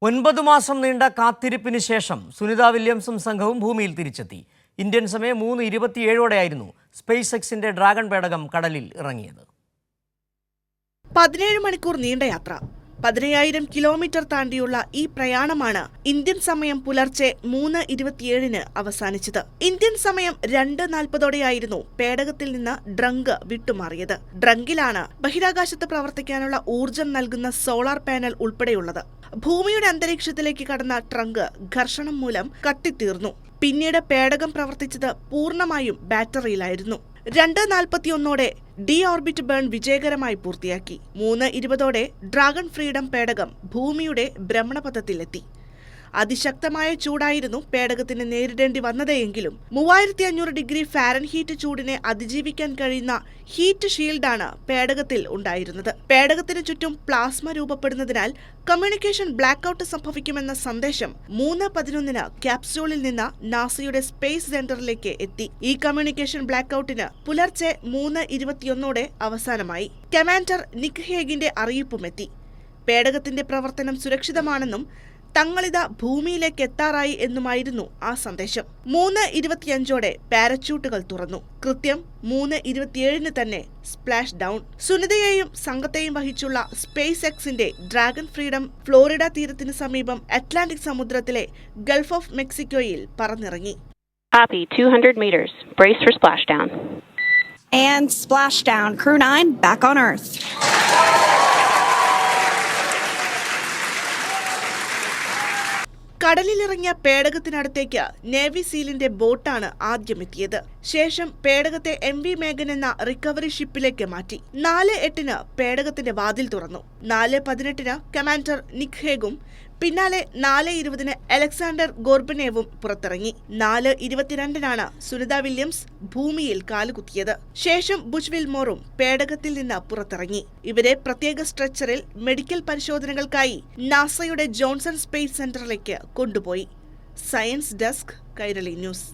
9 മാസം നീണ്ട കാത്തിരിപ്പിന് ശേഷം സുനിത വില്യംസും സംഘവും ഭൂമിയിൽ തിരിച്ചെത്തി. ഇന്ത്യൻ സമയം 3:27 സ്പേസ് എക്സിന്റെ ഡ്രാഗൺ പേടകം കടലിൽ ഇറങ്ങിയത്. 17 മണിക്കൂർ നീണ്ട യാത്ര, 15,000 കിലോമീറ്റർ താണ്ടിയുള്ള ഈ പ്രയാണമാണ് ഇന്ത്യൻ സമയം പുലർച്ചെ 3:27 അവസാനിച്ചത്. ഇന്ത്യൻ സമയം 2:40 പേടകത്തിൽ നിന്ന് ഡ്രങ്ക് വിട്ടുമാറിയത്. ഡ്രങ്കിലാണ് ബഹിരാകാശത്ത് പ്രവർത്തിക്കാനുള്ള ഊർജം നൽകുന്ന സോളാർ പാനൽ ഉൾപ്പെടെയുള്ളത്. ഭൂമിയുടെ അന്തരീക്ഷത്തിലേക്ക് കടന്ന ട്രങ്ക് ഘർഷണം മൂലം കത്തിത്തീർന്നു. പിന്നീട് പേടകം പ്രവർത്തിച്ചത് പൂർണ്ണമായും ബാറ്ററിയിലായിരുന്നു. 2:41 ഡി ഓർബിറ്റ് ബേൺ വിജയകരമായി പൂർത്തിയാക്കി. 3:20 ഡ്രാഗൺ ഫ്രീഡം പേടകം ഭൂമിയുടെ ഭ്രമണപഥത്തിലെത്തി. അതിശക്തമായ ചൂടായിരുന്നു പേടകത്തിന് നേരിടേണ്ടി വന്നതെങ്കിലും 3500 ഡിഗ്രി ഫാരൻഹീറ്റ് ചൂടിനെ അതിജീവിക്കാൻ കഴിയുന്ന ഹീറ്റ് ഷീൽഡാണ് പേടകത്തിൽ ഉണ്ടായിരുന്നത്. പേടകത്തിന് ചുറ്റും പ്ലാസ്മ രൂപപ്പെടുന്നതിനാൽ കമ്മ്യൂണിക്കേഷൻ ബ്ലാക്കൌട്ട് സംഭവിക്കുമെന്ന സന്ദേശം 3:11 ക്യാപ്സ്യൂളിൽ നിന്ന് നാസയുടെ സ്പേസ് സെന്ററിലേക്ക് എത്തി. ഈ കമ്മ്യൂണിക്കേഷൻ ബ്ലാക്കൌട്ടിന് പുലർച്ചെ 3:21 അവസാനമായി. കമാൻഡർ നിക് ഹേഗിന്റെ അറിയിപ്പുമെത്തി. പേടകത്തിന്റെ പ്രവർത്തനം സുരക്ഷിതമാണെന്നും തങ്ങളിത് ഭൂമിയിലേക്ക് എത്താറായി എന്നുമായിരുന്നു ആ സന്ദേശം. 3:25 പാരച്യൂട്ടുകൾ തുറന്നു. കൃത്യം 3:27 തന്നെ സ്പ്ലാഷ് ഡൗൺ. സുനിതയെയും സംഘത്തെയും വഹിച്ചുള്ള സ്പേസ് എക്സിന്റെ ഡ്രാഗൺ ഫ്രീഡം ഫ്ലോറിഡ തീരത്തിന് സമീപം അറ്റ്ലാന്റിക് സമുദ്രത്തിലെ ഗൾഫ് ഓഫ് മെക്സിക്കോയിൽ പറന്നിറങ്ങി. Copy, 200 meters. Brace for splashdown. And splashdown. Crew 9 back on Earth. കടലിലിറങ്ങിയ പേടകത്തിനടുത്തേക്ക് navy സീലിന്റെ ബോട്ടാണ് ആദ്യമെത്തിയത്. ശേഷം പേടകത്തെ MV മേഘൻ എന്ന റിക്കവറി ഷിപ്പിലേക്ക് മാറ്റി. 4:08 പേടകത്തിന്റെ വാതിൽ തുറന്നു. 4:18 കമാൻഡർ നിക് ഹേഗും പിന്നാലെ 4:20 അലക്സാണ്ടർ ഗോർബനേവും പുറത്തിറങ്ങി. 4:22 സുനിത വില്യംസ് ഭൂമിയിൽ കാലുകുത്തിയത്. ശേഷം ബുച്ച് വിൽമോറും പേടകത്തിൽ നിന്ന് പുറത്തിറങ്ങി. ഇവരെ പ്രത്യേക സ്ട്രെച്ചറിൽ മെഡിക്കൽ പരിശോധനകൾക്കായി നാസയുടെ ജോൺസൺ സ്പേസ് സെന്ററിലേക്ക് കൊണ്ടുപോയി. Science desk, Kairali news.